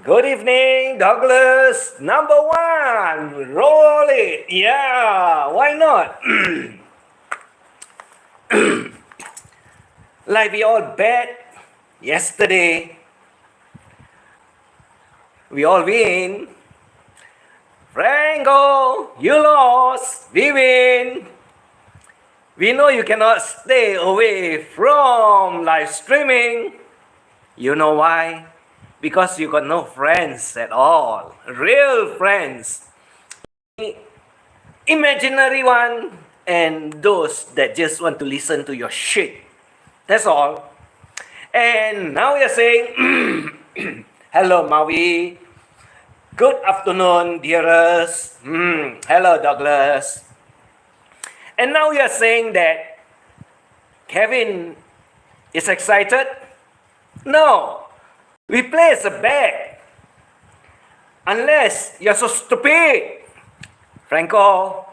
Good evening, Douglas. Number one, roll it. Yeah, why not? Like we all bet yesterday, we all win. FRANKo, you lost. We win. We know you cannot stay away from live streaming. You know why? Because you got no friends at all. Real friends. Imaginary one and those that just want to listen to your shit. That's all. And now you're saying, hello Maui. Good afternoon, dearest. Hello, Douglas. And now you're saying that Kevin is excited? No. We place a bet. Unless you're so stupid. FRANKo,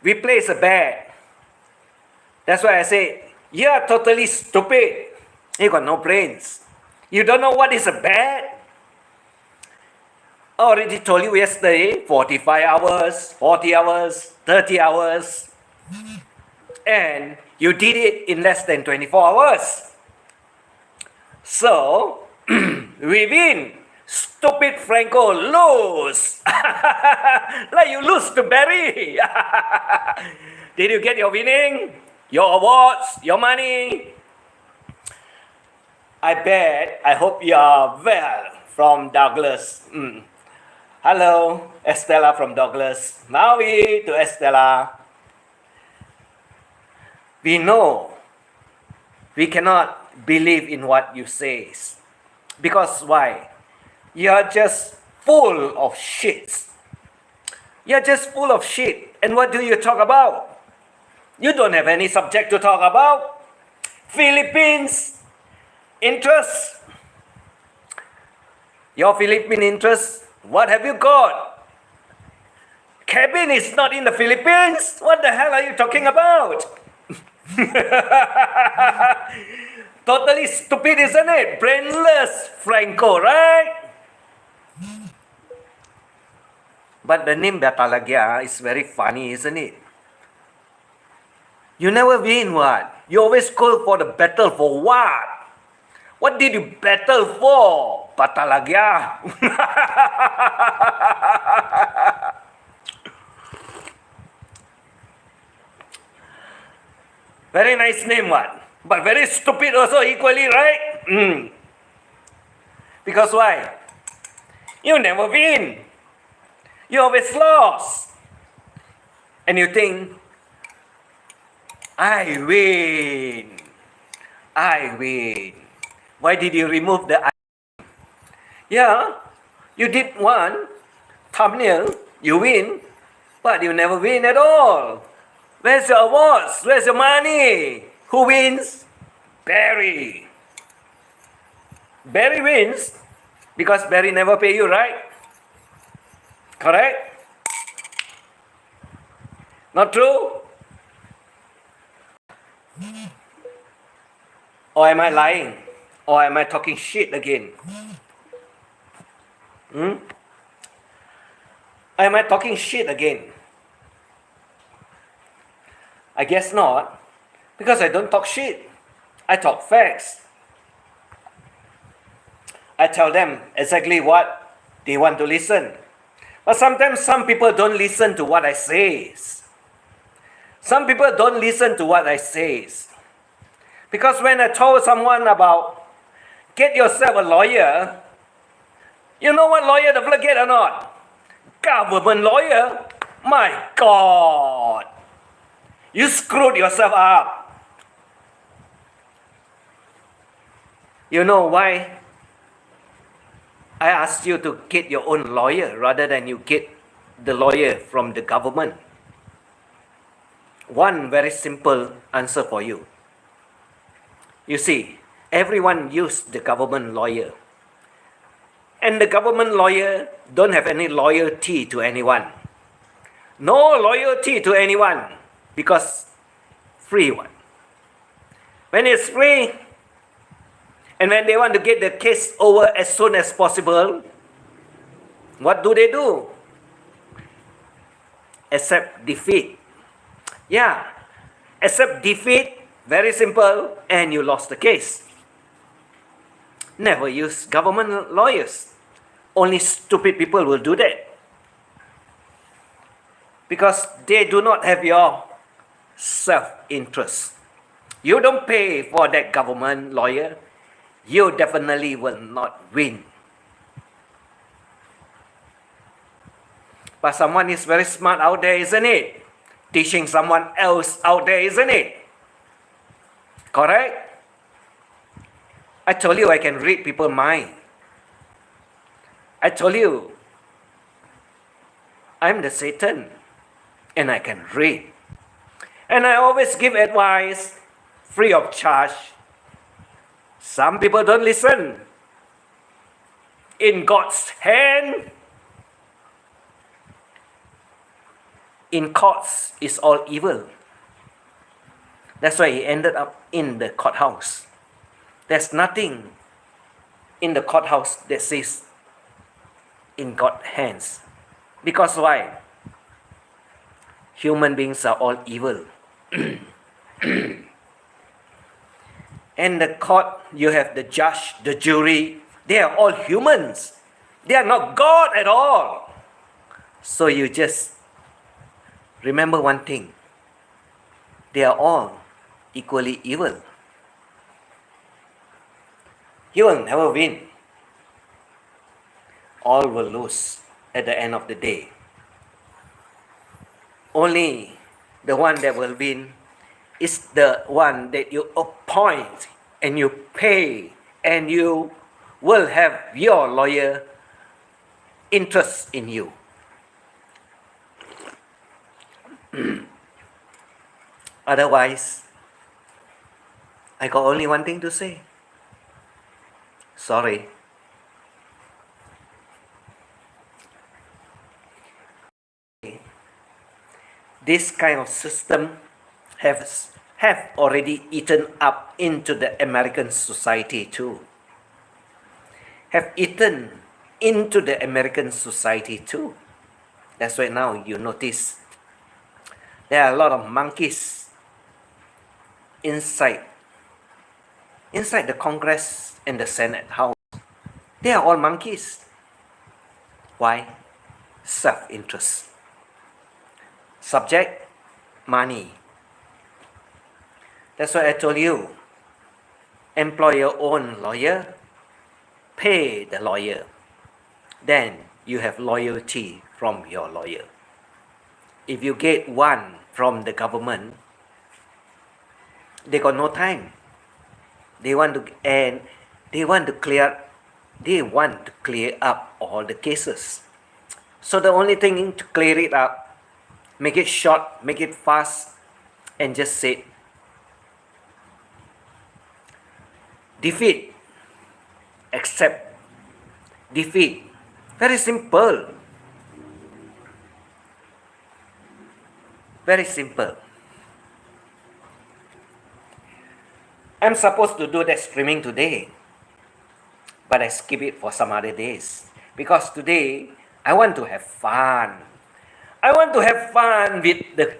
we place a bet. That's why I say, you're totally stupid. You got no brains. You don't know what is a bet? I already told you yesterday, 45 hours, 40 hours, 30 hours. And you did it in less than 24 hours. So, we win. Stupid FRANKo lose. Like you lose to Barry. Did you get your winning? Your awards? Your money? I hope you are well from Douglas. Hello, Estella from Douglas. Maui to Estella. We know we cannot believe in what you say. Because why? You're just full of shit. You're just full of shit. And what do you talk about? You don't have any subject to talk about. Philippines interest. Your Philippine interest. What have you got? Kevin is not in the Philippines. What the hell are you talking about? Totally stupid, isn't it? Brainless FRANKo, right? But the name Batalagya is very funny, isn't it? You never win what? You always call for the battle for what? What did you battle for? Batalagya. Very nice name, what? But very stupid also equally, right? Because why? You never win. You always lost. And you think, I win. I win. Why did you remove the I? Yeah, you did one thumbnail, you win, but you never win at all. Where's your awards? Where's your money? Who wins? Barry. Barry wins because Barry never pay you, right? Correct? Not true? Or am I lying? Or am I talking shit again? Am I talking shit again? I guess not, because I don't talk shit. I talk facts. I tell them exactly what they want to listen. But sometimes some people don't listen to what I say. Some people don't listen to what I say. Because when I told someone about get yourself a lawyer, you know what lawyer the fella get or not? Government lawyer. My God. You screwed yourself up. You know why I asked you to get your own lawyer rather than you get the lawyer from the government? One very simple answer for you. You see, everyone use the government lawyer. And the government lawyer don't have any loyalty to anyone. No loyalty to anyone because free one. When it's free, and when they want to get the case over as soon as possible, what do? Accept defeat. Yeah, accept defeat, very simple, and you lost the case. Never use government lawyers. Only stupid people will do that. Because they do not have your self-interest. You don't pay for that government lawyer, you definitely will not win. But someone is very smart out there, isn't it? Teaching someone else out there, isn't it? Correct? I told you I can read people's mind. I told you I'm the Satan and I can read. And I always give advice free of charge. Some people don't listen. In God's hand, in courts is all evil. That's why he ended up in the courthouse. There's nothing in the courthouse that says in God's hands. Because why? Human beings are all evil. And the court, you have the judge, the jury, they are all humans. They are not God at all. So you just remember one thing. They are all equally evil. You will never win. All will lose at the end of the day. Only the one that will win is the one that you appoint and you pay and you will have your lawyer interest in you. Otherwise, I got only one thing to say. Sorry. This kind of system have already eaten up into the American society too. Have eaten into the American society too. That's why now you notice there are a lot of monkeys inside the Congress and the Senate House. They are all monkeys. Why? Self-interest. Subject, money. That's why I told you, employ your own lawyer, pay the lawyer. Then you have loyalty from your lawyer. If you get one from the government, they got no time. They want to clear up all the cases. So the only thing to clear it up, make it short, make it fast, and just say defeat, accept, defeat. Very simple. Very simple. I'm supposed to do that streaming today, but I skip it for some other days. Because today, I want to have fun. I want to have fun with the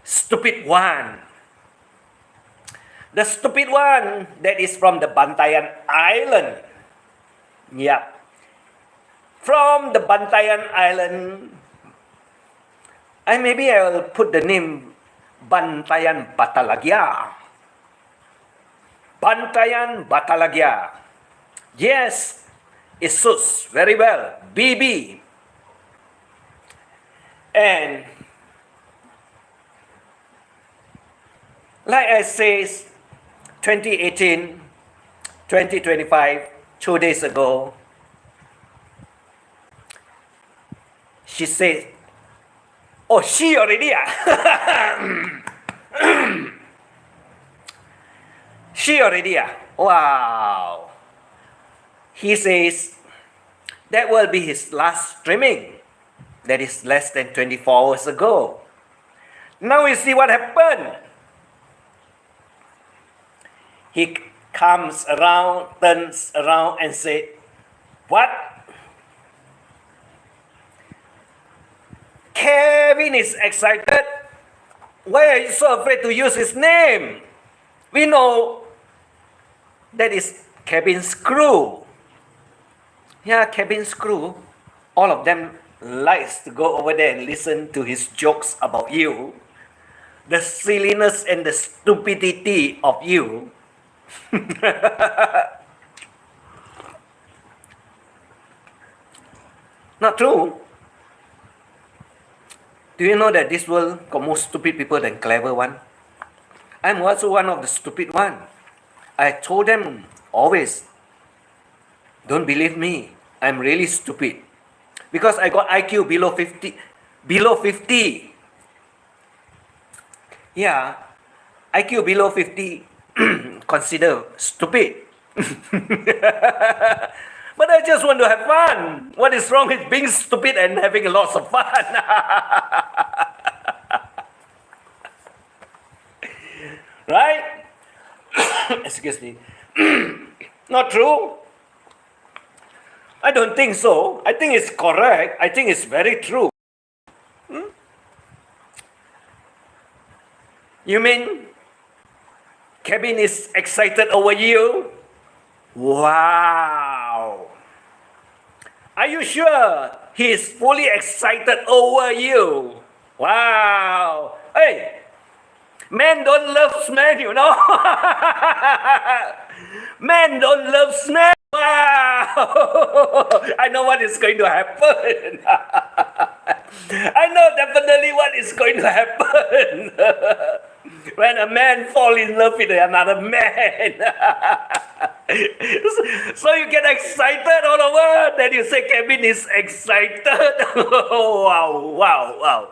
stupid one. The stupid one that is from the Bantayan Island. Yeah. From the Bantayan Island, maybe I will put the name Bantayan Batalagya. Bantayan Batalagya. Yes, it suits very well. BB. And like I says, 2018, 2025, 2 days ago, she said, oh, she already, she already, wow. He says that will be his last streaming. That is less than 24 hours ago. Now you see what happened. He comes around, turns around and said, what? Kevin is excited. Why are you so afraid to use his name? We know that is Kevin's crew. Yeah, Kevin's crew. All of them likes to go over there and listen to his jokes about you. The silliness and the stupidity of you. Not true. Do you know that this world got more stupid people than clever one? I'm also one of the stupid one. I told them always, don't believe me. I'm really stupid. Because I got IQ below 50. Below 50. Yeah. IQ below 50 consider stupid. But I just want to have fun. What is wrong with being stupid and having lots of fun? Right? Excuse me. Not true? I don't think so. I think it's correct. I think it's very true. You mean Kevin is excited over you? Wow. Are you sure he is fully excited over you? Wow. Hey, men don't love man, you know. Men don't love man. Wow. I know what is going to happen. I know definitely what is going to happen. When a man fall in love with another man. So you get excited all over. Then you say Kevin is excited. Wow.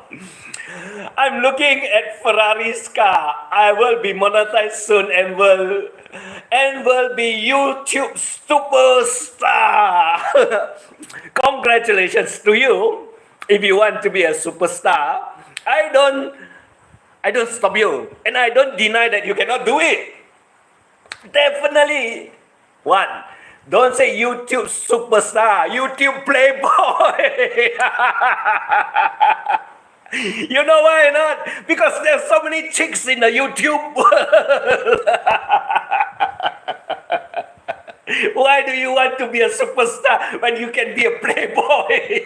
I'm looking at Ferrari's car. I will be monetized soon and will be YouTube superstar. Congratulations to you. If you want to be a superstar, I don't stop you, and I don't deny that you cannot do it. Definitely. What? Don't say YouTube superstar, YouTube playboy. You know why not? Because there's so many chicks in the YouTube world. Why do you want to be a superstar when you can be a playboy?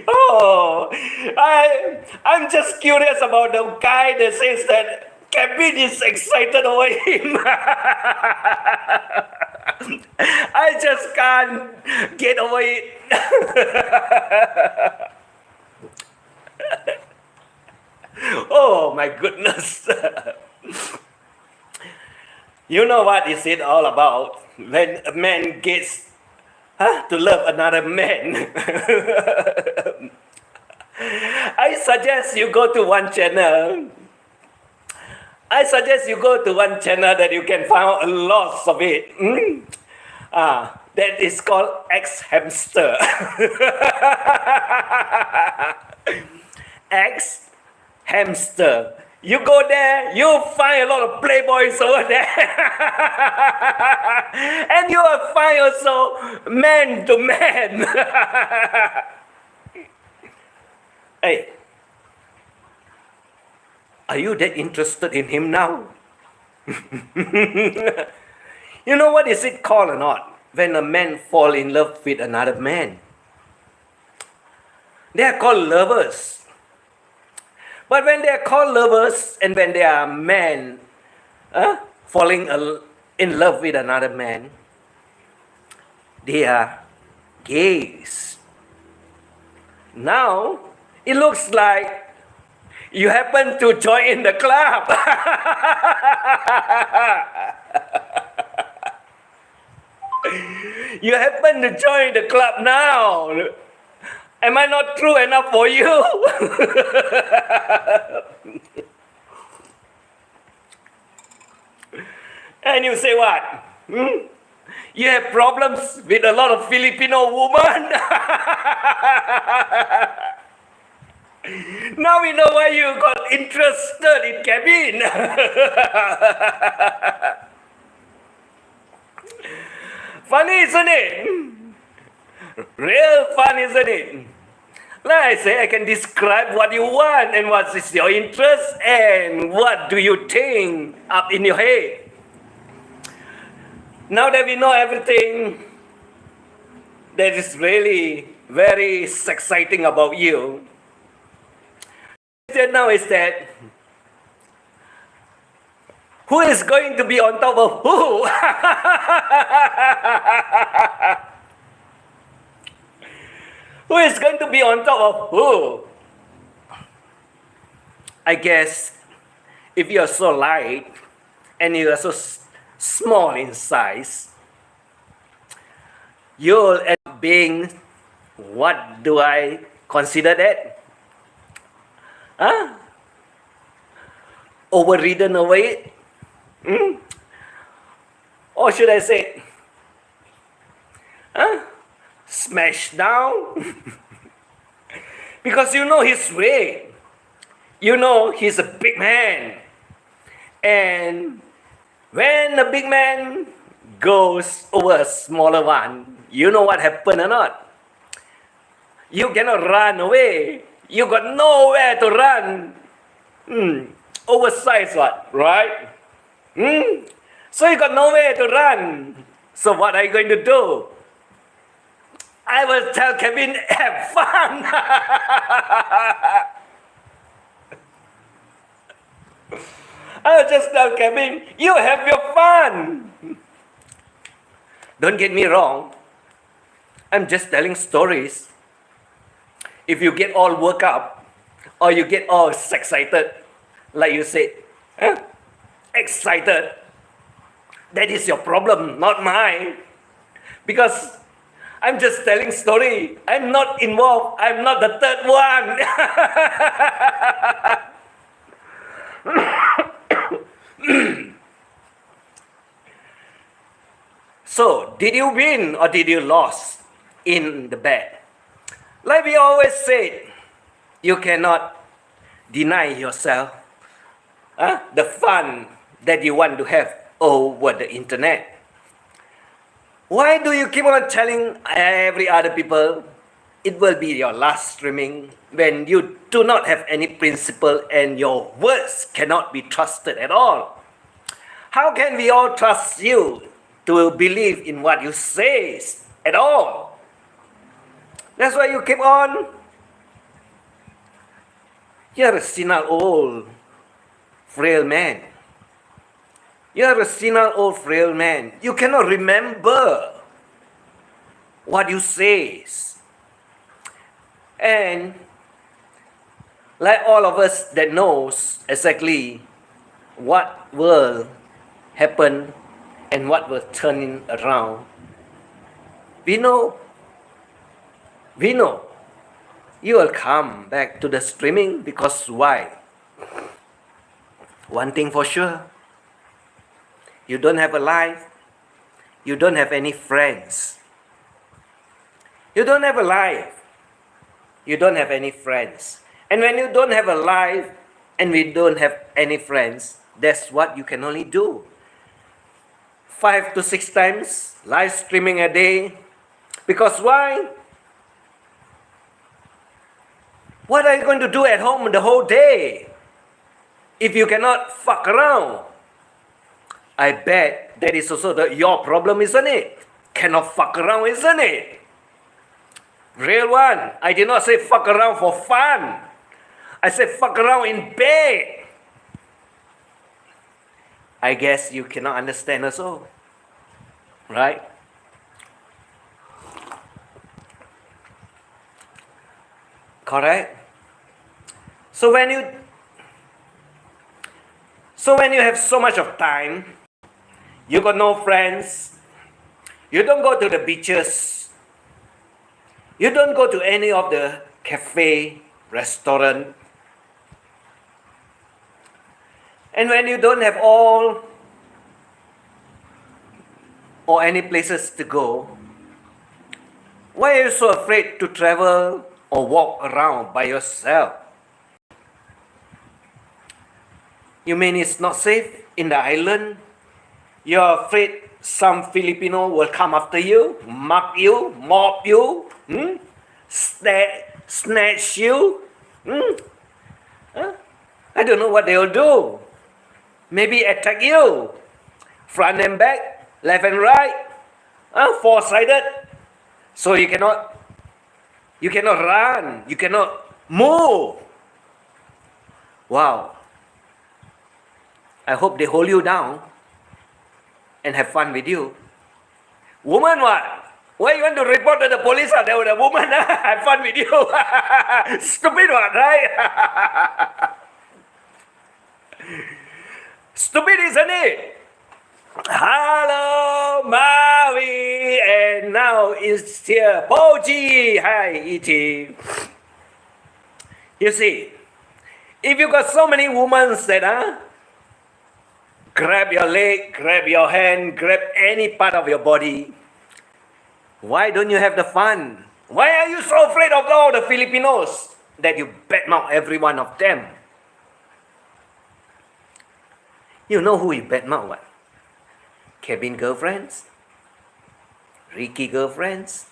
Oh, I'm just curious about the guy that says that Kevin is excited over him. I just can't get over it. Oh my goodness. You know what is it all about when a man gets to love another man? I suggest you go to one channel. That you can find lots of it. That is called X-Hamster. X-Hamster. You go there, you find a lot of playboys over there. And you will find also man to man. Hey, are you that interested in him now? You know what is it called or not? When a man fall in love with another man. They are called lovers. But when they are called lovers and when they are men falling in love with another man, they are gays. Now, it looks like you happen to join the club. You happen to join the club now. Am I not true enough for you? And you say what? You have problems with a lot of Filipino women? Now we know why you got interested in Kevin. Funny, isn't it? Real fun, isn't it? Like I say, I can describe what you want and what is your interest and what do you think up in your head. Now that we know everything that is really very exciting about you, now is that who is going to be on top of who? Who is going to be on top of who? I guess if you are so light and you are so small in size, you'll end up being, what do I consider that? Overridden away? Or should I say, smashed down? Because you know his way. You know he's a big man. And when a big man goes over a smaller one, you know what happened or not? You cannot run away. You got nowhere to run. Oversized what, right? So you got nowhere to run. So what are you going to do? I will tell Kevin, have fun. I will just tell Kevin, you have your fun. Don't get me wrong. I'm just telling stories. If you get all worked up or you get all excited, like you said, excited, that is your problem, not mine. Because I'm just telling story. I'm not involved. I'm not the third one. So, did you win or did you lose in the bet? Like we always said, you cannot deny yourself the fun that you want to have over the internet. Why do you keep on telling every other people it will be your last streaming when you do not have any principle and your words cannot be trusted at all? How can we all trust you to believe in what you say at all? That's why you keep on. You're a senile old, frail man. You're a senile old, frail man. You cannot remember what you say. And like all of us that knows exactly what will happen and what will turn around, we know you will come back to the streaming because why? One thing for sure, you don't have a life, you don't have any friends. You don't have a life, you don't have any friends. And when you don't have a life and we don't have any friends, that's what you can only do. 5 to 6 times live streaming a day. Because why? What are you going to do at home the whole day if you cannot fuck around? I bet that is also your problem, isn't it? Cannot fuck around, isn't it? Real one. I did not say fuck around for fun. I said fuck around in bed. I guess you cannot understand also. Right? Correct? So when you have so much of time, you got no friends, you don't go to the beaches, you don't go to any of the cafe, restaurant, and when you don't have all or any places to go, why are you so afraid to travel or walk around by yourself? You mean it's not safe in the island? You're afraid some Filipino will come after you, mug you, mob you, snatch you? Huh? I don't know what they'll do. Maybe attack you, front and back, left and right, four-sided. So you cannot run, you cannot move. Wow. I hope they hold you down and have fun with you. Woman what? Why you want to report to the police? There was a woman have fun with you. Stupid what, right? Stupid, isn't it? Hello, Maui, and now it's here. Poji, hi, E.T. You see, if you got so many women that grab your leg, grab your hand, grab any part of your body, why don't you have the fun? Why are you so afraid of all the Filipinos that you badmouth every one of them? You know who you badmouth, what? Cabin girlfriends? Ricky girlfriends?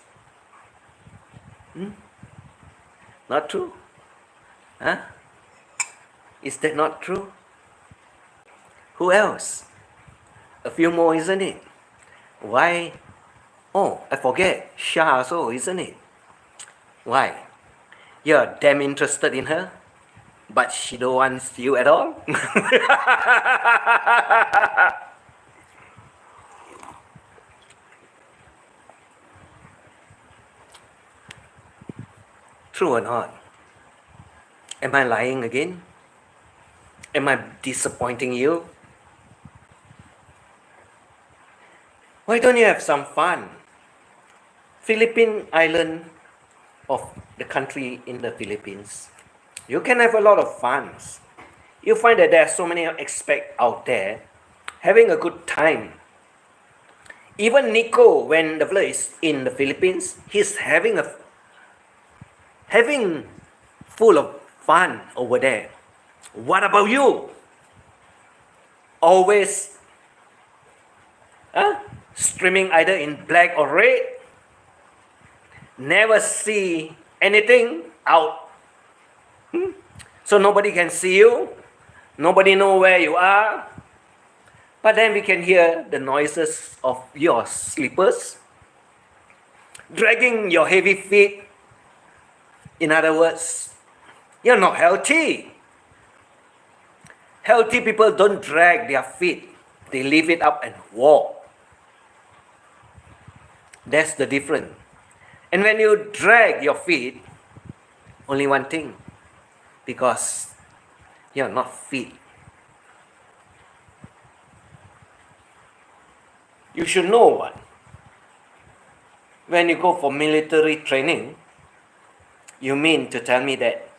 Not true? Huh? Is that not true? Who else? A few more, isn't it? Why? Oh, I forget. Shah also, isn't it? Why? You're damn interested in her, but she don't want you at all? True or not? Am I lying again? Am I disappointing you? Why don't you have some fun? Philippine island of the country in the Philippines. You can have a lot of fun. You find that there are so many expats out there having a good time. Even Nico, when the fella is in the Philippines, he's having full of fun over there. What about you? Always streaming either in black or red. Never see anything out. So nobody can see you. Nobody know where you are. But then we can hear the noises of your slippers dragging your heavy feet. In other words, you're not healthy. Healthy people don't drag their feet. They lift it up and walk. That's the difference. And when you drag your feet, only one thing, because you're not fit. You should know what? When you go for military training, you mean to tell me that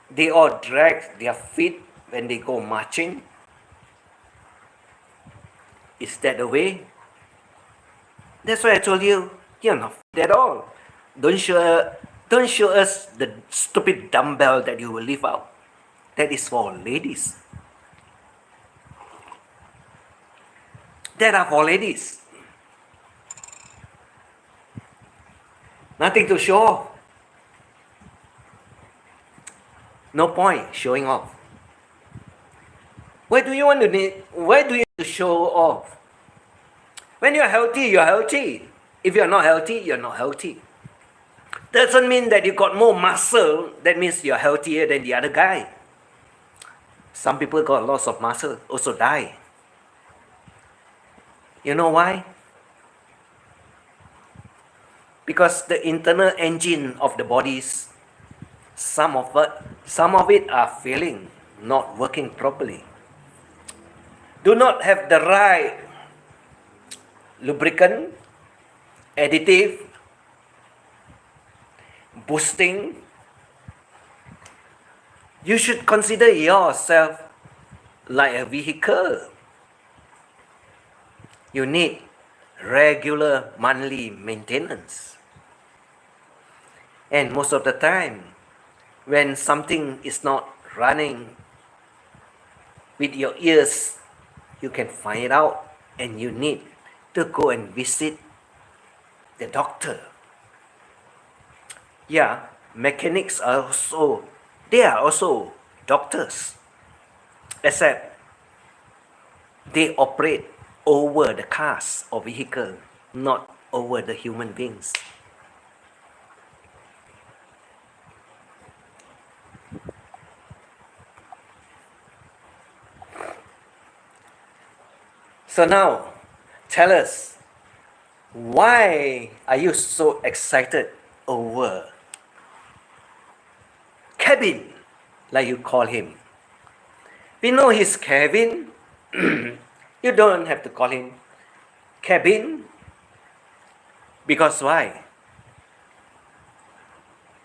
they all drag their feet when they go marching? Is that the way? That's why I told you, you're not fit at all. Don't show us the stupid dumbbell that you will lift out. That is for ladies. That are for ladies. Nothing to show off. No point showing off. Why do you want to show off? When you're healthy, you're healthy. If you're not healthy, you're not healthy. Doesn't mean that you got more muscle. That means you're healthier than the other guy. Some people got lots of muscle, also die. You know why? Because the internal engine of the bodies, some of it are failing, not working properly. Do not have the right lubricant, additive, boosting. You should consider yourself like a vehicle. You need regular monthly maintenance. And most of the time, when something is not running with your ears, you can find it out and you need to go and visit the doctor. Yeah, mechanics are also, they are also doctors, except they operate over the cars or vehicle, not over the human beings. So now, tell us, why are you so excited over Kevin, like you call him? We know he's Kevin. You don't have to call him Kevin. Because why?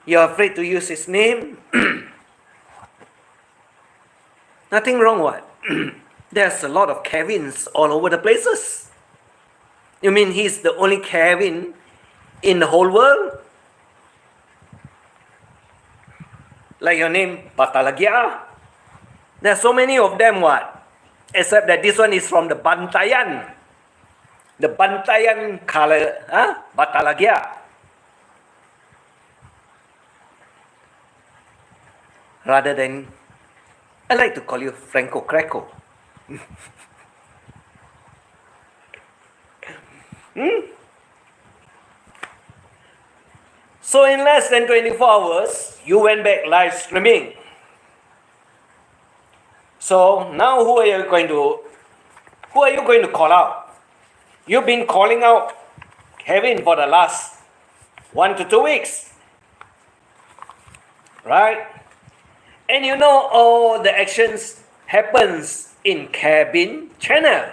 You're afraid to use his name? Nothing wrong, what? There's a lot of Kevins all over the places. You mean he's the only Kevin in the whole world? Like your name, Batalagya. There are so many of them, what? Except that this one is from the Bantayan. The Bantayan color, Batalagya. Rather than, I like to call you FRANKo, KRACKo. So in less than 24 hours, you went back live streaming. So now who are you going to call out? You've been calling out Kevin for the last 1 to 2 weeks. Right? And you know all the actions happens in Kevin channel.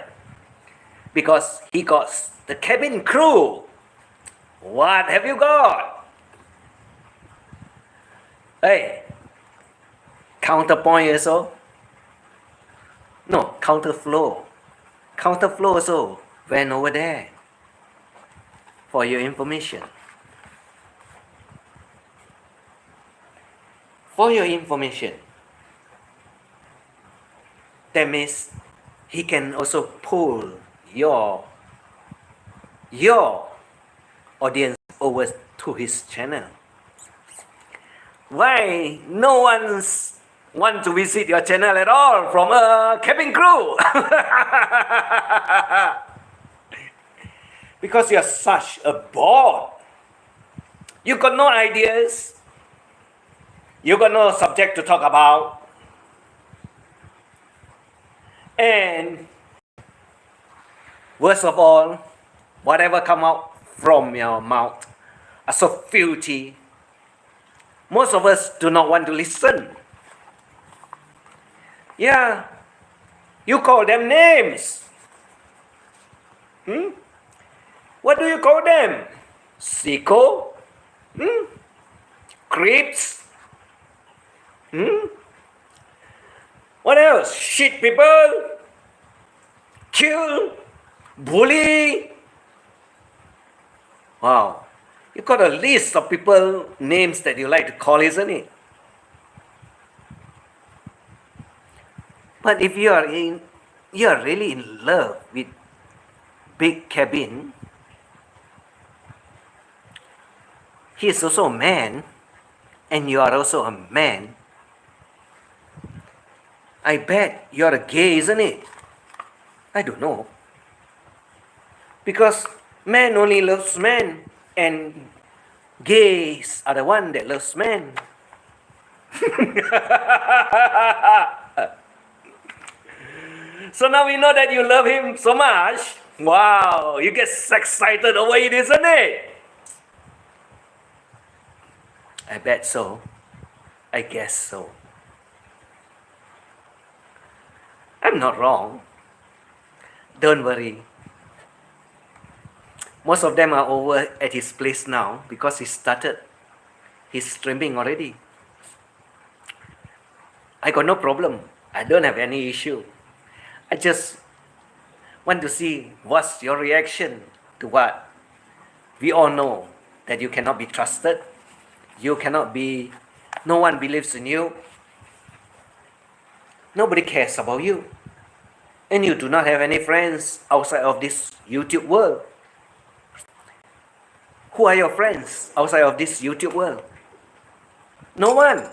Because he got the Kevin crew. What have you got? Hey, counterpoint also. No, counterflow. Counterflow also went over there. For your information. For your information. That means he can also pull your audience over to his channel. Why no one's want to visit your channel at all from a cabin crew? Because you're such a bore. You got no ideas. You got no subject to talk about. And worst of all, whatever come out from your mouth are so filthy. Most of us do not want to listen. Yeah, you call them names. What do you call them? Sicko? Creeps? What else? Shit people? Kill? Bully? Wow. You got a list of people names that you like to call, isn't it? But if you are really in love with Big Kevin, he is also a man, and you are also a man. I bet you are a gay, isn't it? I don't know. Because man only loves man, and Gays are the one that loves men. So now we know that you love him so much. Wow, you get excited over it, isn't it? I bet so. I guess so. I'm not wrong. Don't worry. Most of them are over at his place now because he started his streaming already. I got no problem. I don't have any issue. I just want to see what's your reaction to what we all know, that you cannot be trusted. You cannot be, no one believes in you. Nobody cares about you. And you do not have any friends outside of this YouTube world. Who are your friends outside of this YouTube world? No one.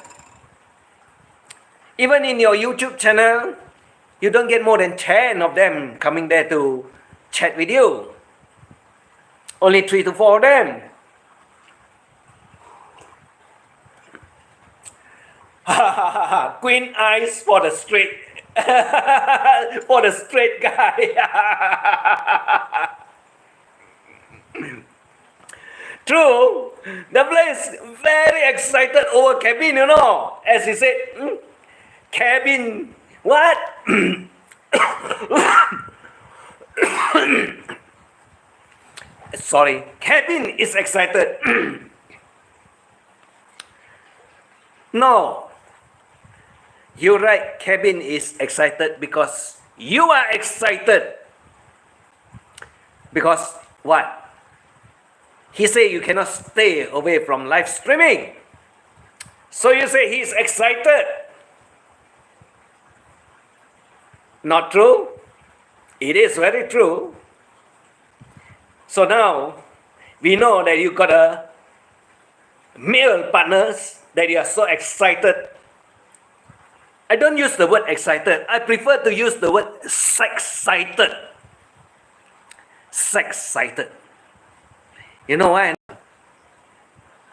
Even in your YouTube channel, you don't get more than 10 of them coming there to chat with you. Only 3 to 4 of them. Queen eyes for the straight for the straight guy. True, the place very excited over Kevin, you know. As he said, Kevin, what? Sorry, Kevin is excited. No, you're right. Kevin is excited because you are excited. Because what? He say you cannot stay away from live streaming. So you say he's excited. Not true? It is very true. So now we know that you got a male partners that you are so excited. I don't use the word excited. I prefer to use the word sex-cited. Sex-cited. You know why?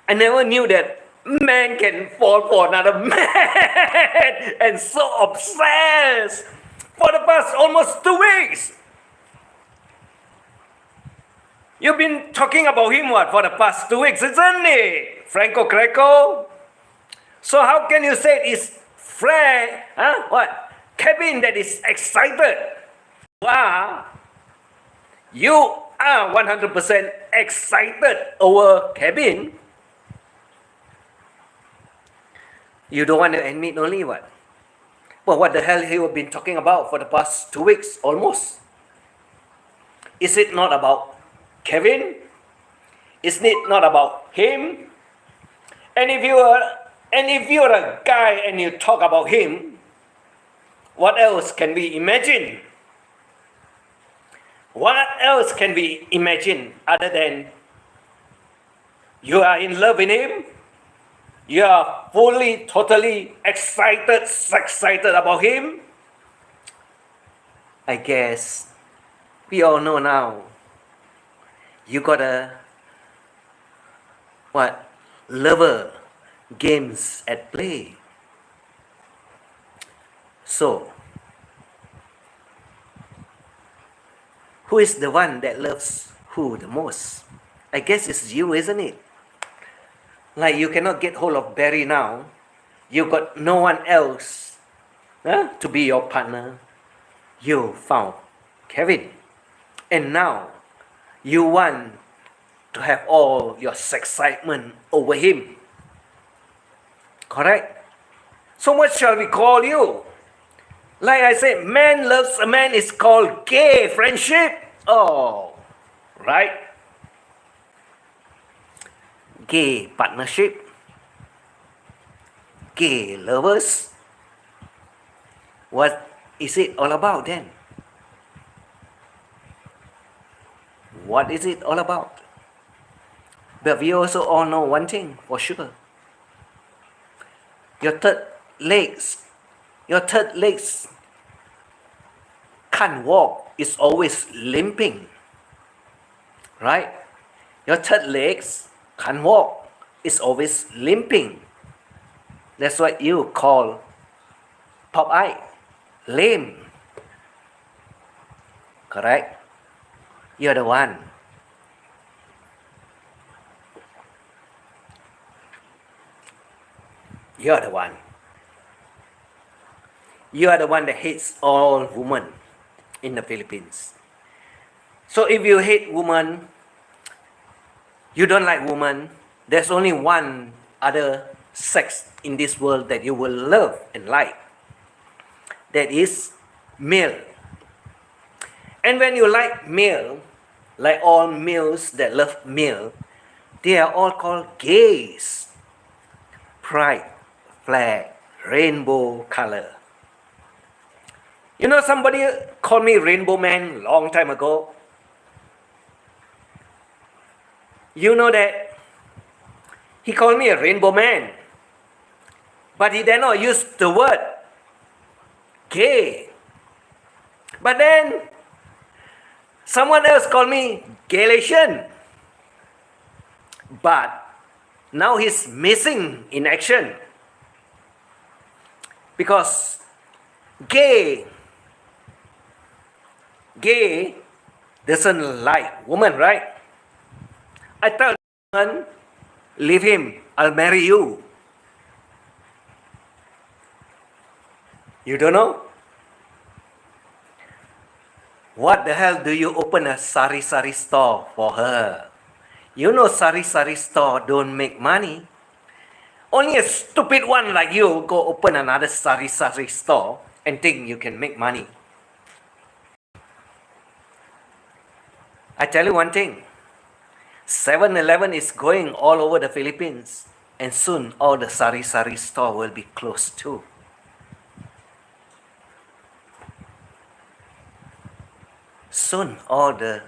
I never knew that man can fall for another man and so obsessed for the past almost 2 weeks. You've been talking about him what for the past 2 weeks, isn't it? FRANKo, KRACKo. So how can you say it's what? Kevin that is excited? Wow. You are 100% excited over Kevin. You don't want to admit only what? Well, what the hell he have been talking about for the past 2 weeks almost? Is it not about Kevin? Is it not about him? And if you're a guy and you talk about him, what else can we imagine? What else can we imagine other than you are in love with him? You are fully, totally excited about him? I guess we all know now. You got a lover games at play. So who is the one that loves who the most? I guess it's you, isn't it? Like you cannot get hold of Barry now. You got no one else to be your partner. You found Kevin. And now you want to have all your excitement over him. Correct? So what shall we call you? Like I said, man loves a man is called gay friendship. Oh, right? Gay partnership. Gay lovers. What is it all about then? What is it all about? But we also all know one thing for sure. Your third legs can't walk, it's always limping. Right? Your third legs can't walk. is always limping. That's what you call pop-eye, lame. Correct? You're the one. You're the one. You are the one that hates all women in the Philippines. So if you hate women, you don't like women, there's only one other sex in this world that you will love and like. That is male. And when you like male, like all males that love male, they are all called gays. Pride, flag, rainbow color. You know, somebody called me Rainbow Man long time ago. You know that he called me a Rainbow Man, but he did not use the word gay. But then someone else called me Galatian, but now he's missing in action because gay doesn't like woman, right? I tell woman, leave him, I'll marry you. You don't know? What the hell do you open a sari store for her? You know sari store don't make money. Only a stupid one like you go open another sari store and think you can make money. I tell you one thing, 7-Eleven is going all over the Philippines, and soon all the sari store will be closed too. Soon all the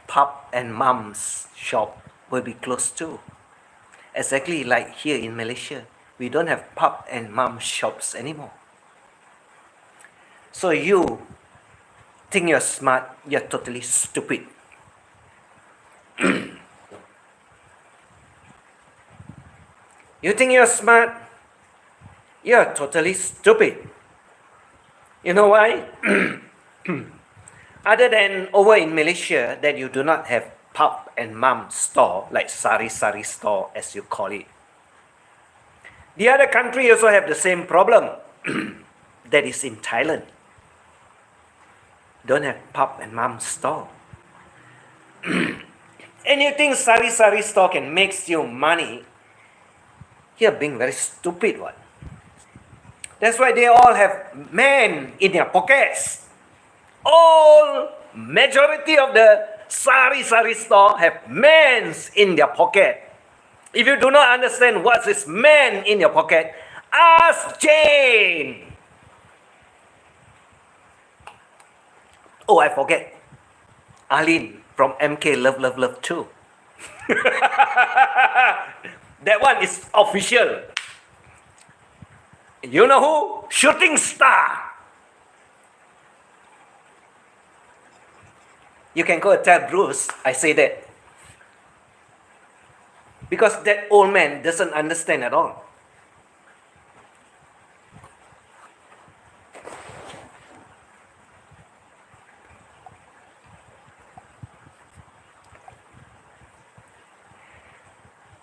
pop and mom's shop will be closed too. Exactly like here in Malaysia, we don't have pop and mom shops anymore. So you think you're smart, you're totally stupid. You think you're smart, you're totally stupid. You know why? Other than over in Malaysia that you do not have pop and mom store, like sari store as you call it. The other country also have the same problem. That is in Thailand. Don't have pop and mom store. And you think sari store can make you money? You're being very stupid one. That's why they all have men in their pockets. All majority of the sari store have men in their pocket. If you do not understand what is man in your pocket, ask Jane. Oh, I forget. Arlene from MK Love 2. That one is official. You know who? Shooting star. You can go and tell Bruce I say that. Because that old man doesn't understand at all.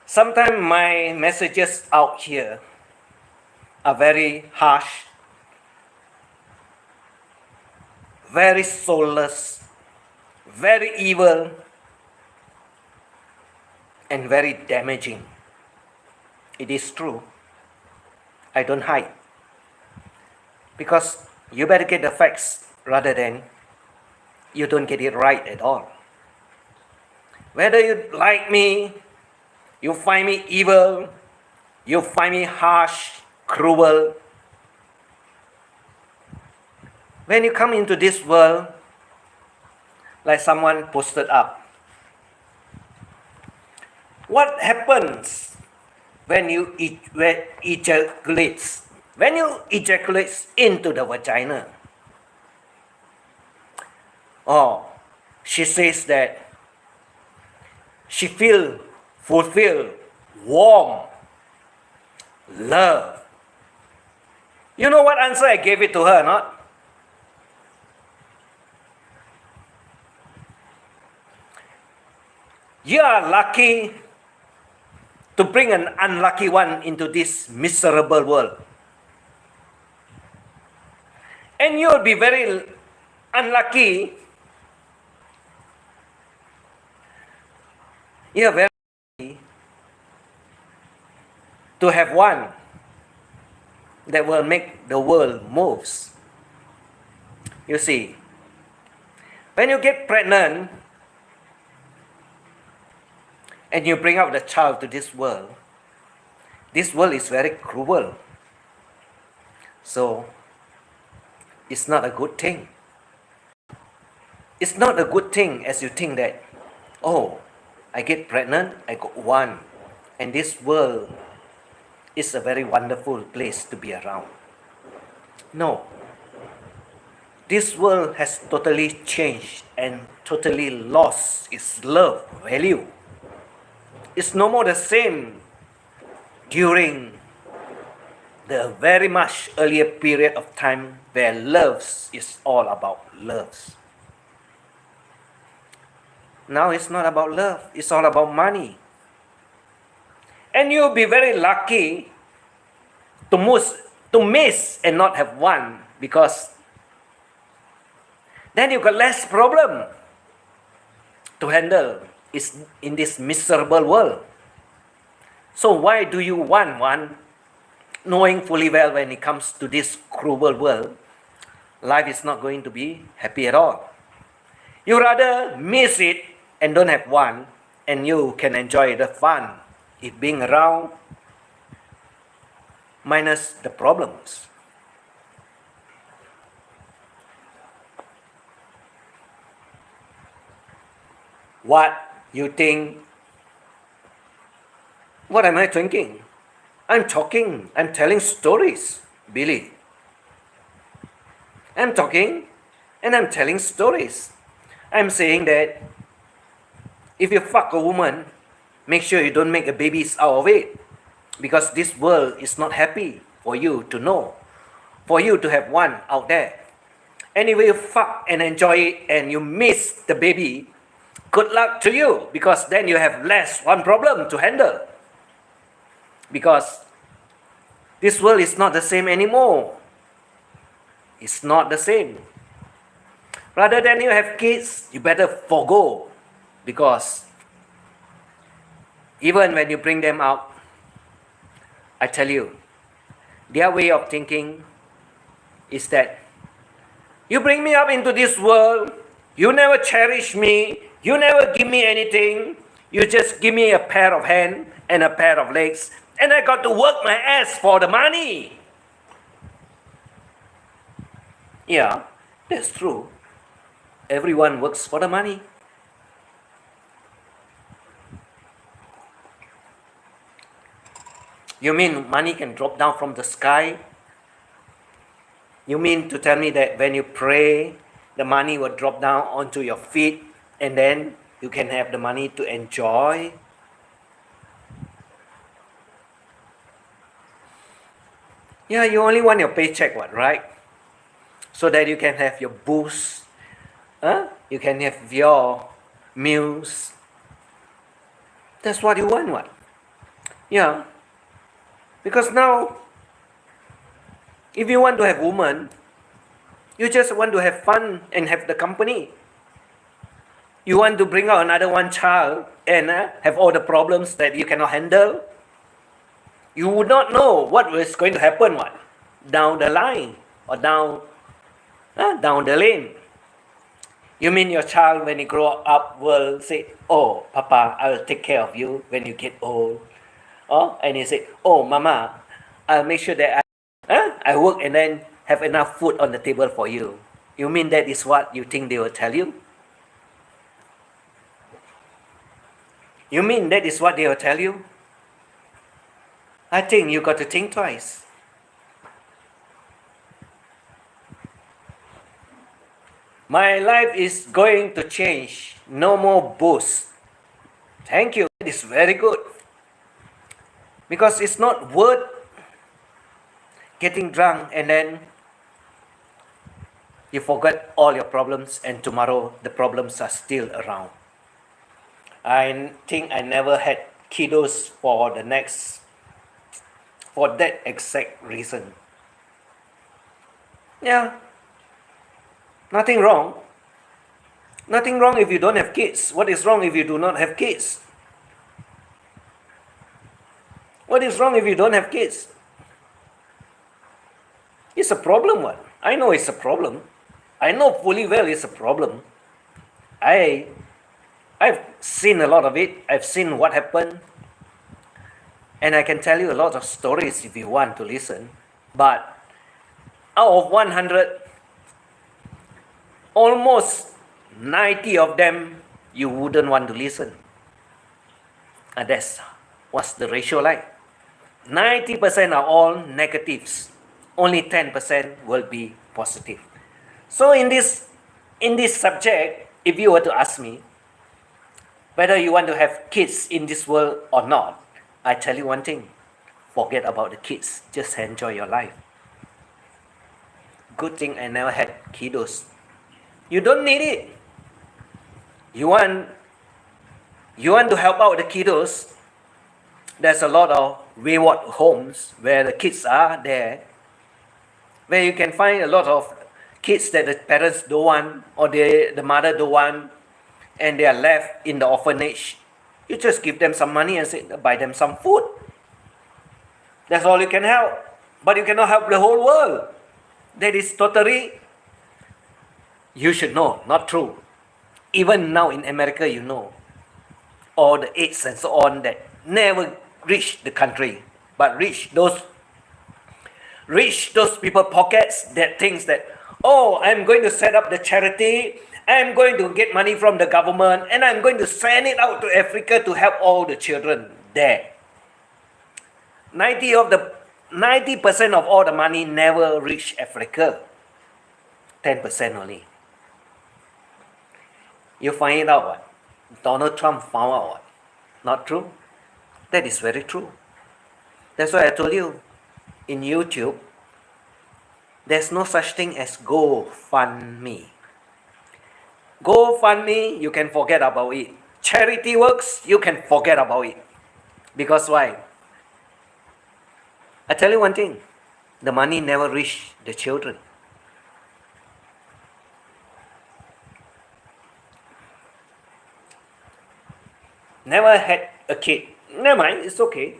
Sometimes my messages out here are very harsh, very soulless, very evil, and very damaging. It is true. I don't hide. Because you better get the facts rather than you don't get it right at all. Whether you like me, you find me evil, you find me harsh, cruel. When you come into this world, like someone posted up, what happens when you ejaculate? When you ejaculate into the vagina? Oh, she says that she feels fulfilled warm, love. You know what answer I gave it to her, not? You are lucky to bring an unlucky one into this miserable world. And you'll be very unlucky. You're very lucky to have one that will make the world moves. You see, when you get pregnant and you bring out the child to this world is very cruel. So, it's not a good thing. It's not a good thing as you think that, oh, I get pregnant, I got one, and this world is a very wonderful place to be around. No. This world has totally changed and totally lost its love value. It's no more the same during the very much earlier period of time where loves is all about loves. Now it's not about love, it's all about money. And you'll be very lucky to miss and not have one, because then you got less problem to handle in this miserable world. So why do you want one, knowing fully well when it comes to this cruel world, life is not going to be happy at all? You rather miss it and don't have one, and you can enjoy the fun, it being around, minus the problems. What you think? What am I thinking? I'm talking, I'm telling stories, Billy. I'm talking and I'm telling stories. I'm saying that if you fuck a woman, make sure you don't make a babies out of it, because this world is not happy for you to know, for you to have one out there. Anyway, you fuck and enjoy it and you miss the baby, good luck to you, because then you have less one problem to handle. Because this world is not the same anymore. It's not the same. Rather than you have kids, you better forgo, because even when you bring them out, I tell you, their way of thinking is that you bring me up into this world, you never cherish me, you never give me anything, you just give me a pair of hands and a pair of legs, and I got to work my ass for the money. Yeah, that's true. Everyone works for the money. You mean money can drop down from the sky? You mean to tell me that when you pray, the money will drop down onto your feet and then you can have the money to enjoy? Yeah, you only want your paycheck, what, right? So that you can have your booze, you can have your meals. That's what you want, what? Yeah. Because now, if you want to have woman, you just want to have fun and have the company. You want to bring out another one child and have all the problems that you cannot handle. You would not know what was going to happen, what, down the line or down the lane. You mean your child, when he grow up, will say, "Oh, Papa, I will take care of you when you get old." And he say, "Oh, Mama, I'll make sure that I work and then have enough food on the table for you." You mean that is what you think they will tell you? You mean that is what they will tell you? I think you got to think twice. My life is going to change. No more booze. Thank you. That is very good. Because it's not worth getting drunk and then you forget all your problems and tomorrow the problems are still around. I think I never had kiddos for that exact reason. Yeah, nothing wrong. Nothing wrong if you don't have kids. What is wrong if you do not have kids? What is wrong if you don't have kids? It's a problem, what? I know it's a problem. I know fully well it's a problem. I've seen a lot of it. I've seen what happened. And I can tell you a lot of stories if you want to listen. But out of 100, almost 90 of them, you wouldn't want to listen. And that's what's the ratio like. 90% are all negatives. Only 10% will be positive. So in this subject, if you were to ask me whether you want to have kids in this world or not, I tell you one thing, forget about the kids, just enjoy your life. Good thing I never had kiddos. You don't need it. You want to help out the kiddos. There's a lot of wayward homes where the kids are there, where you can find a lot of kids that the parents don't want or the mother don't want, and they are left in the orphanage. You just give them some money and say, buy them some food. That's all you can help. But you cannot help the whole world. That is totally, you should know, not true. Even now in America, you know, all the AIDS and so on that never reach the country, but reach those people pockets that thinks that, oh, I'm going to set up the charity, I'm going to get money from the government, and I'm going to send it out to Africa to help all the children there. 90% of all the money never reach Africa. 10% only. You find it out what? Donald Trump found out what? Not true? That is very true. That's why I told you, in YouTube, there's no such thing as GoFundMe. GoFundMe, you can forget about it. Charity works, you can forget about it. Because why? I tell you one thing, the money never reach the children. Never had a kid. Never mind, it's okay.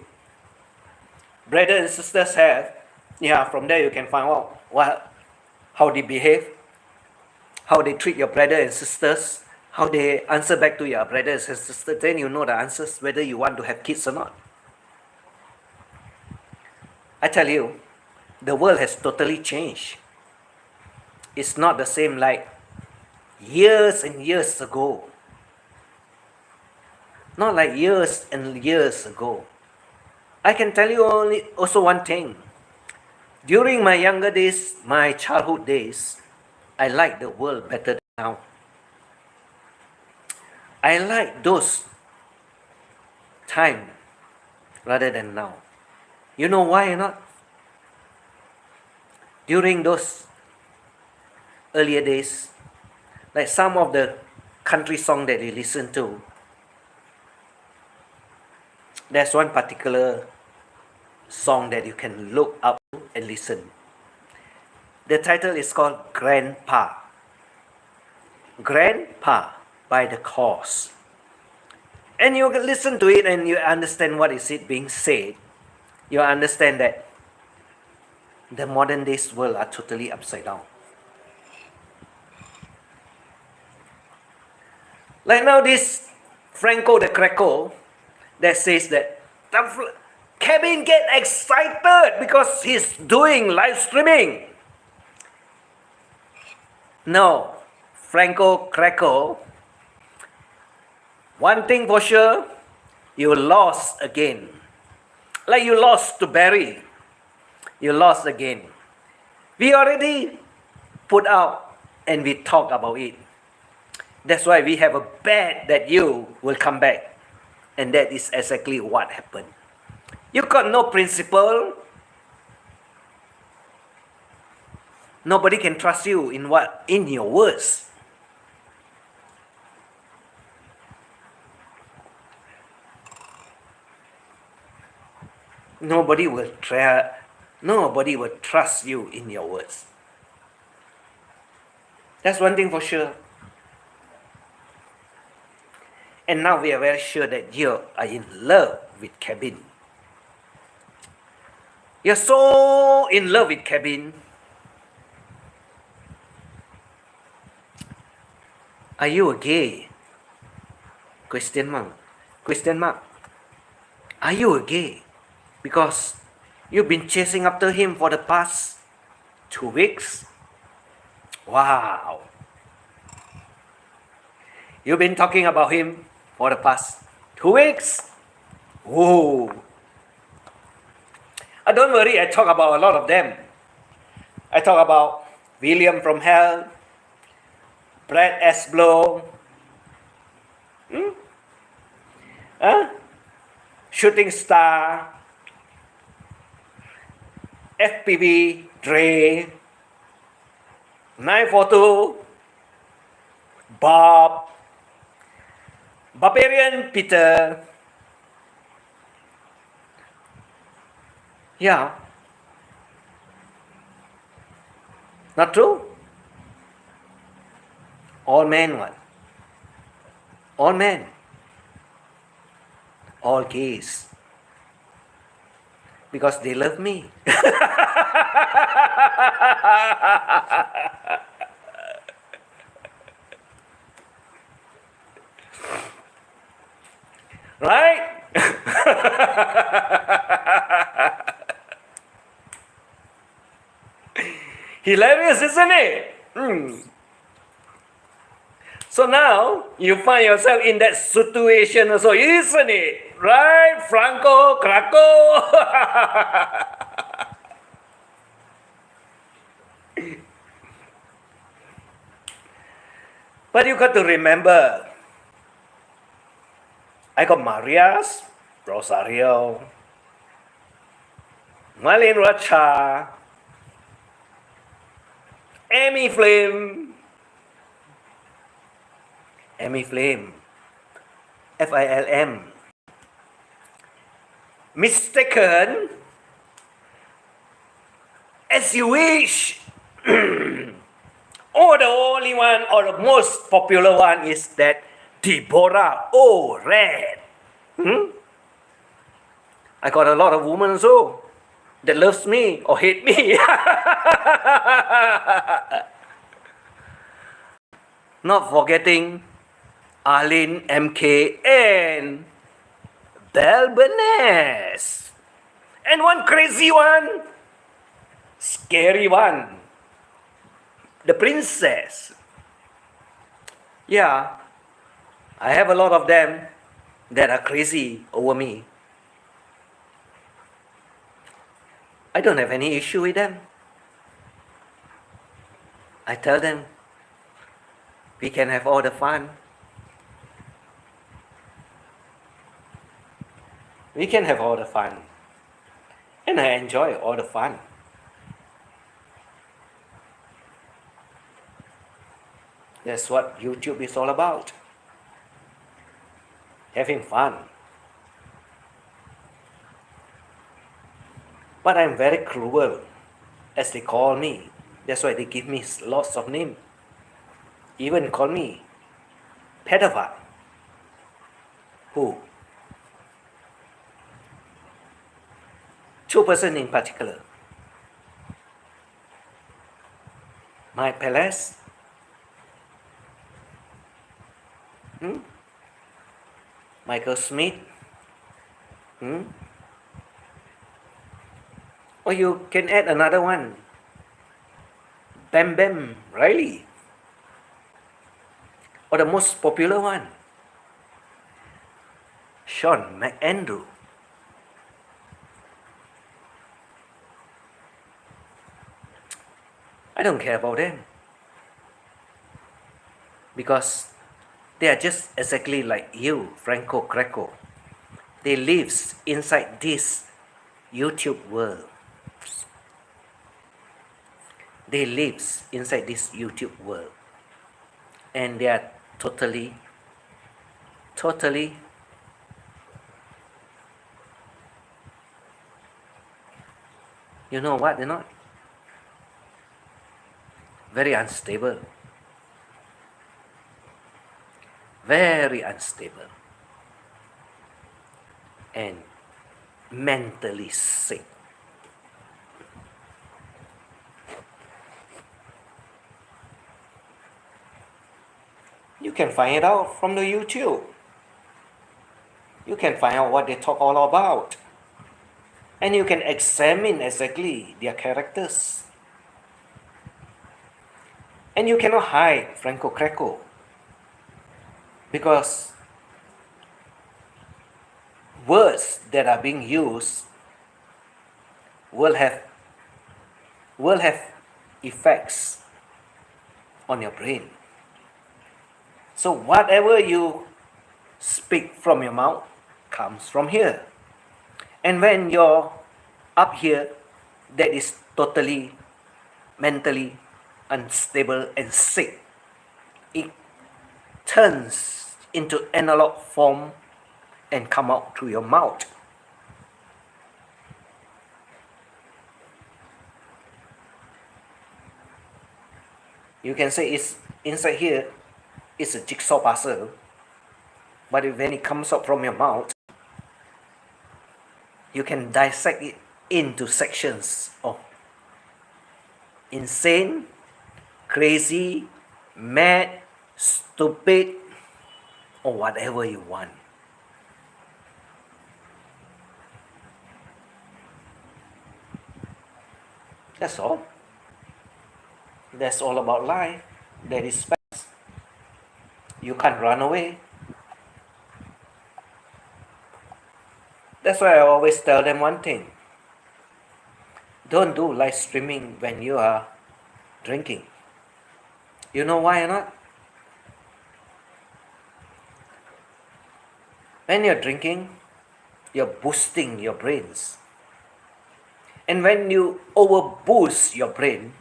Brothers and sisters have. Yeah, from there you can find out how they behave, how they treat your brothers and sisters, how they answer back to your brothers and sisters. Then you know the answers, whether you want to have kids or not. I tell you, the world has totally changed. It's not the same like years and years ago. Not like years and years ago. I can tell you also one thing. During my younger days, my childhood days, I liked the world better than now. I like those time rather than now. You know why or not? During those earlier days, like some of the country song that you listen to, there's one particular song that you can look up and listen. The title is called Grandpa. Grandpa by The Cause. And you can listen to it and you understand what is it being said. You understand that the modern days world are totally upside down. Like now this FRANKo the KRACKo that says that Kevin get excited because he's doing live streaming. No, FRANKo KRACKo, one thing for sure, you lost again. Like you lost to Barry, you lost again. We already put out and we talk about it. That's why we have a bet that you will come back. And that is exactly what happened. You got no principle. Nobody can trust you in your words. Nobody will trust you in your words. That's one thing for sure. And now we are very sure that you are in love with Kevin. You're so in love with Kevin. Are you a gay? Question mark. Question mark. Are you a gay? Because you've been chasing after him for the past 2 weeks. Wow. You've been talking about him for the past 2 weeks. Whoa. Don't worry, I talk about a lot of them. I talk about William from Hell, Brad S. Blow, Shooting Star, FPV, Dre, 942, Bob, Barbarian Peter. Yeah. Not true? All men what? All men. All gays. Because they love me. Right? Hilarious, isn't it? So now you find yourself in that situation also, isn't it? Right? FRANKo, KRACKo. But you got to remember, I got Marias, Rosario, Marlene Rocha, Amy Flame, FILM, Mistaken, As You Wish. Or the only one, or the most popular one is that Deborah O. Red. I got a lot of women also that loves me or hate me. Not forgetting Arlene MK and Belle Benes. And one crazy one, scary one, the princess. Yeah, I have a lot of them that are crazy over me. I don't have any issue with them. I tell them, we can have all the fun. We can have all the fun. And I enjoy all the fun. That's what YouTube is all about. Having fun. But I'm very cruel, as they call me. That's why they give me lots of names. Even call me pedophile. Who? 2 persons in particular. Mike Palace. Michael Smith. Or you can add another one. Bam Bam Riley. Or the most popular one, Sean McAndrew. I don't care about them. Because they are just exactly like you, FRANKo, KRACKo. They live inside this YouTube world. They live inside this YouTube world. And they are totally, you know what, they're not? Very unstable. Very unstable. And mentally sick. You can find it out from the YouTube. You can find out what they talk all about. And you can examine exactly their characters. And you cannot hide FRANKo KRACKo. Because words that are being used will have effects on your brain. So whatever you speak from your mouth comes from here. And when you're up here, that is totally mentally unstable and sick, it turns into analog form and come out through your mouth. You can say it's inside here, it's a jigsaw puzzle, but when it comes out from your mouth, you can dissect it into sections of insane, crazy, mad, stupid, or whatever you want. That's all. That's all about life. That is facts. You can't run away. That's why I always tell them one thing. Don't do live streaming when you are drinking. You know why or not? When you're drinking, you're boosting your brains. And when you overboost your brain,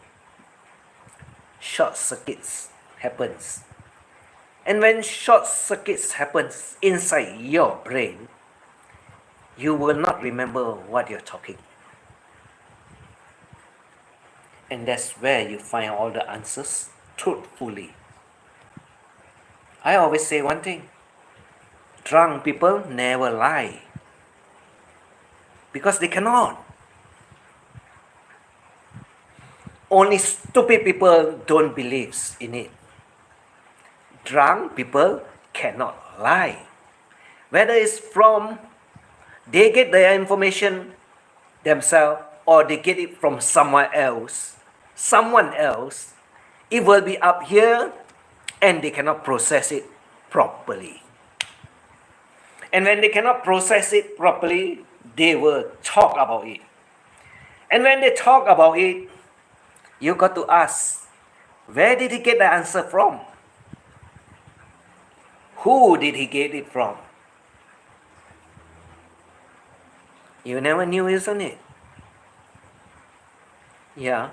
short circuits happens. And when short circuits happens inside your brain, you will not remember what you're talking. And that's where you find all the answers truthfully. I always say one thing. Drunk people never lie. Because they cannot. Only stupid people don't believe in it. Drunk people cannot lie. Whether it's from they get their information themselves or they get it from someone else, it will be up here and they cannot process it properly. And when they cannot process it properly, they will talk about it. And when they talk about it, you got to ask, where did he get the answer from? Who did he get it from? You never knew, isn't it? Yeah.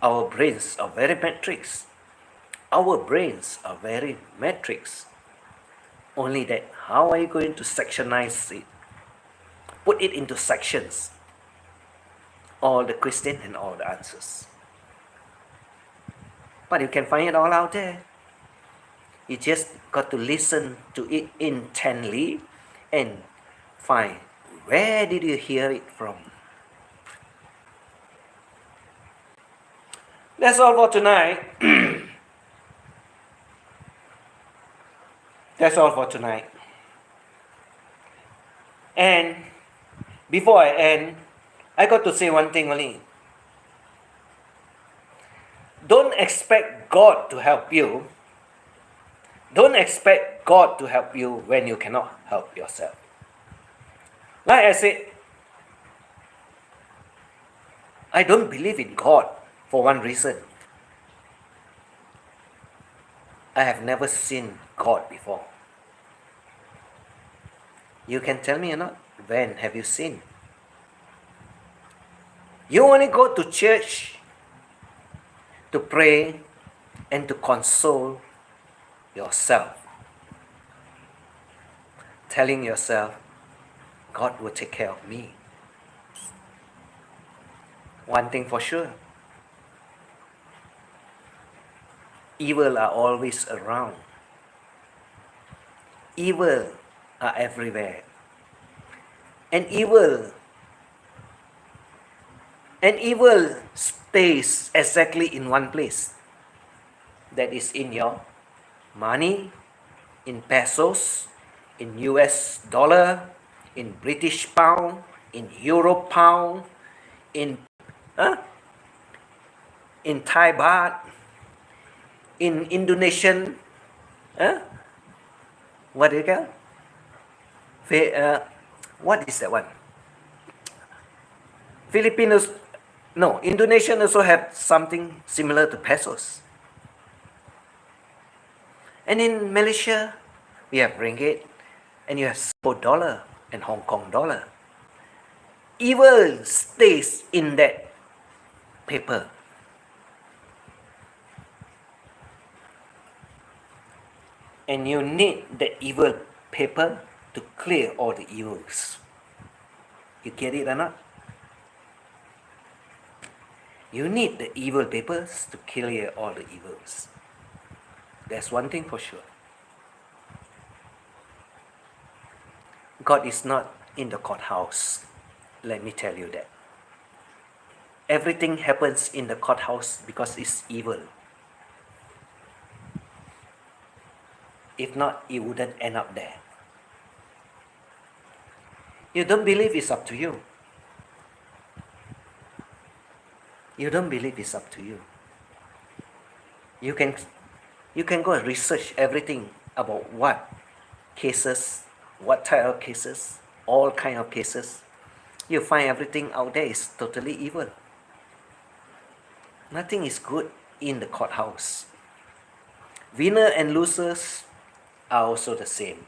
Our brains are very matrix. Our brains are very matrix. Only that, how are you going to sectionize it? Put it into sections. All the questions and all the answers. But you can find it all out there. You just got to listen to it intently and find where did you hear it from. That's all for tonight. That's all for tonight. And before I end, I got to say one thing only. Don't expect God to help you. Don't expect God to help you when you cannot help yourself. Like I said, I don't believe in God for one reason. I have never seen God before. You can tell me or not, when have you seen? You only go to church to pray and to console yourself, telling yourself, God will take care of me. One thing for sure, evil are always around. Evil are everywhere. And evil stays exactly in one place. That is in your money, in pesos, in US dollar, in British pound, in Euro pound, in in Thai baht, in Indonesian, what do you call? What is that one? Filipinos, no, Indonesian also have something similar to pesos. And in Malaysia, we have ringgit, and you have Singapore dollar and Hong Kong dollar. Evil stays in that paper. And you need the evil paper to clear all the evils. You get it or not? You need the evil papers to clear all the evils. That's one thing for sure. God is not in the courthouse. Let me tell you that. Everything happens in the courthouse because it's evil. If not, it wouldn't end up there. You don't believe, it's up to you. You don't believe, it's up to you. You can go and research everything about what cases, what type of cases, all kind of cases. You find everything out there is totally evil. Nothing is good in the courthouse. Winner and losers are also the same.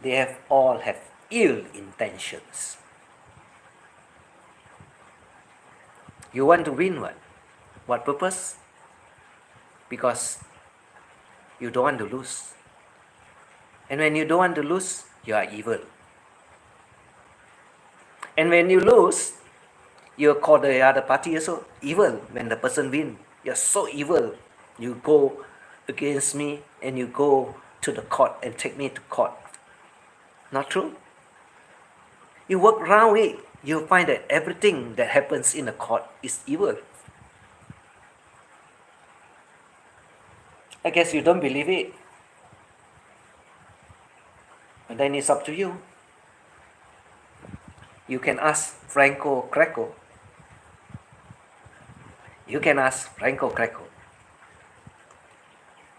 They all have ill intentions. You want to win what? What purpose? Because you don't want to lose. And when you don't want to lose, you are evil. And when you lose, you call the other party also evil. When the person wins, you're so evil. You go against me and you go to the court and take me to court. Not true? You work around it, you'll find that everything that happens in the court is evil. I guess you don't believe it. And then it's up to you. You can ask FRANKo, KRACKo. You can ask FRANKo, KRACKo.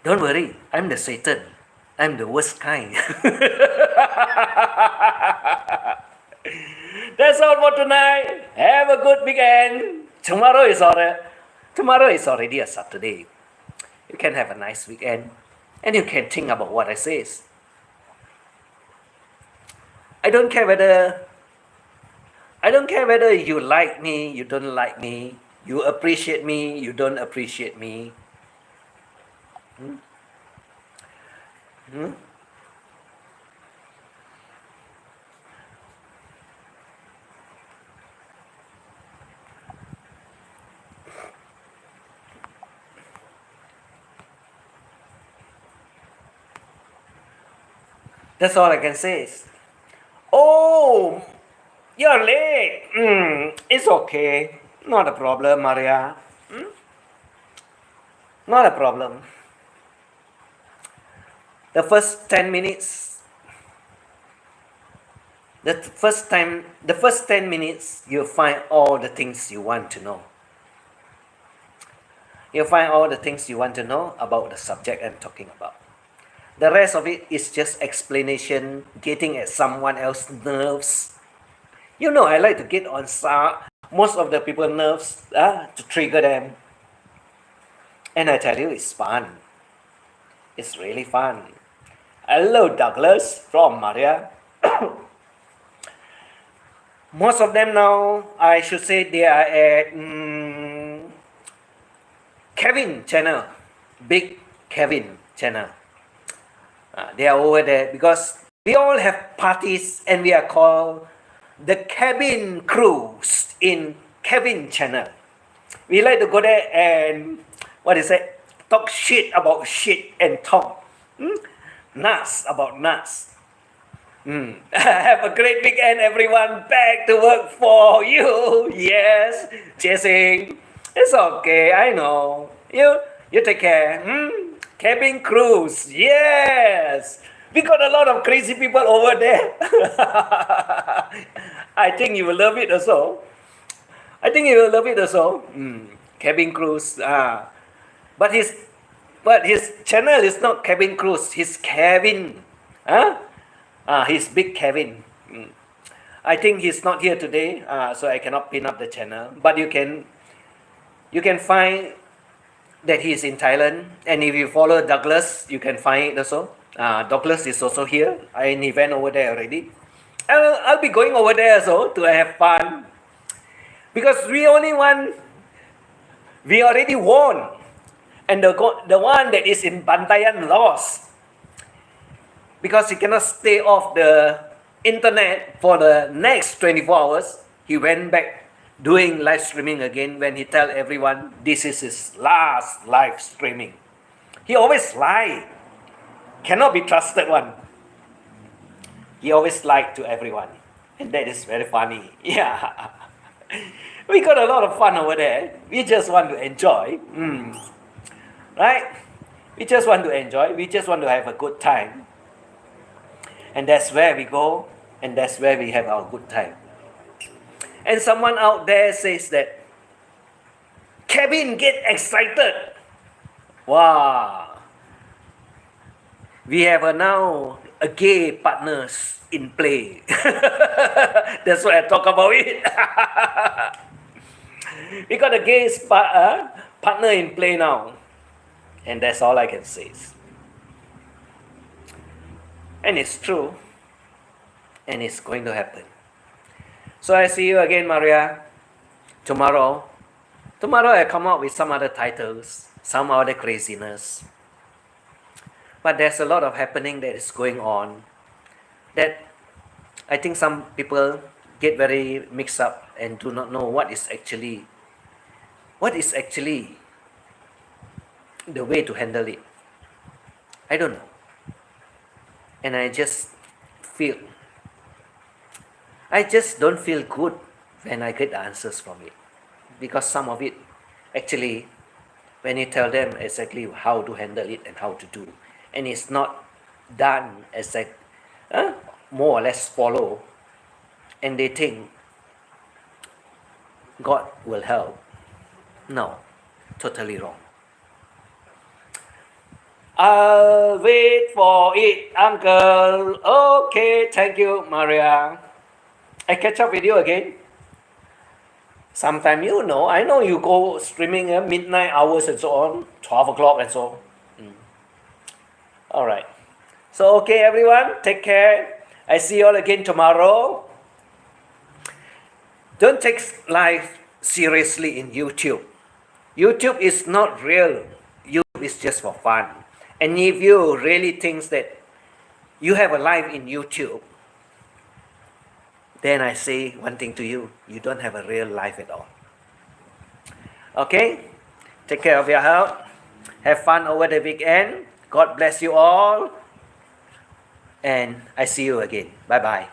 Don't worry, I'm the Satan. I'm the worst kind. That's all for tonight. Have a good weekend. Tomorrow is already a Saturday. You can have a nice weekend. And you can think about what I say. I don't care whether you like me, you don't like me, you appreciate me, you don't appreciate me. That's all I can say. Oh, you're late. It's okay. Not a problem, Maria. Not a problem. The first 10 minutes, the first 10 minutes, you'll find all the things you want to know. You'll find all the things you want to know about the subject I'm talking about. The rest of it is just explanation, getting at someone else's nerves. You know, I like to get on most of the people's nerves to trigger them. And I tell you, it's fun. It's really fun. Hello, Douglas from Maria. Most of them now, I should say, they are at Kevin channel, big Kevin channel. They are over there because we all have parties and we are called the cabin crews in Kevin channel. We like to go there and talk shit about shit and talk nuts about nuts. Have a great weekend, everyone. Back to work for you. Yes, Jesse. It's okay. I know. You take care. Cabin cruise. Yes. We got a lot of crazy people over there. I think you will love it also. Cabin cruise. But his channel is not cabin cruise. His Kevin. He's big Kevin. I think he's not here today, so I cannot pin up the channel. But you can find that he's in Thailand. And if you follow Douglas, you can find it also. Douglas is also here, and he went over there already. I'll be going over there also to have fun. Because we already won. And the one that is in Bantayan lost. Because he cannot stay off the internet for the next 24 hours. He went back doing live streaming again when he tell everyone this is his last live streaming. He always lie. Cannot be trusted one. He always lied to everyone. And that is very funny. Yeah. We got a lot of fun over there. We just want to enjoy. Right? We just want to enjoy. We just want to have a good time. And that's where we go. And that's where we have our good time. And someone out there says that Kevin get excited. Wow. We have now a gay partners in play. That's why I talk about it. We got a gay partner in play now. And that's all I can say. And it's true. And it's going to happen. So I see you again, Maria, tomorrow. Tomorrow I come up with some other titles, some other craziness. But there's a lot of happening that is going on that I think some people get very mixed up and do not know what is actually the way to handle it. I don't know. And I just don't feel good when I get the answers from it. Because some of it, actually, when you tell them exactly how to handle it and how to do, and it's not done as more or less follow, and they think God will help. No, totally wrong. I'll wait for it, Uncle. Okay, thank you, Maria. I catch up with you again. Sometime I know you go streaming midnight hours and so on, 12 o'clock and so on. All right. So, okay, everyone, take care. I see you all again tomorrow. Don't take life seriously in YouTube. YouTube is not real. YouTube is just for fun. And if you really think that you have a life in YouTube, then I say one thing to you. You don't have a real life at all. Okay? Take care of your health. Have fun over the weekend. God bless you all. And I see you again. Bye-bye.